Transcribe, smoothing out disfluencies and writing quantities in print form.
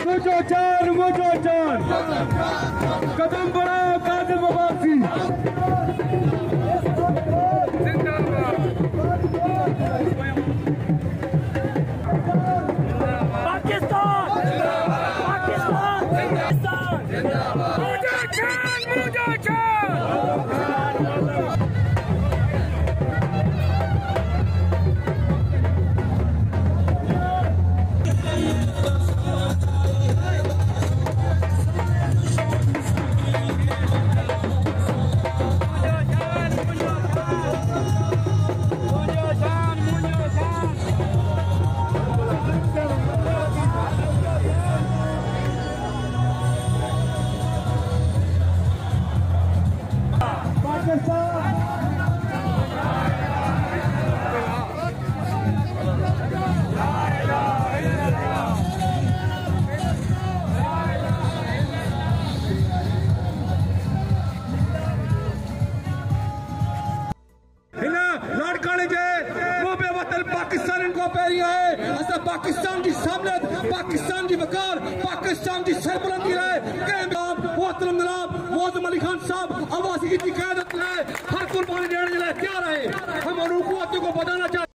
मुझो जान कदम बढ़ाओ कादिर अब्बासी। पाकिस्तान की सामने पाकिस्तान की वकार पाकिस्तान की सरबुलंदी है। मोहतरम जनाब मौजूद अली खान साहब अब्बासी की क़यादत में हर कुर्बानी देने के लिए तैयार है। हम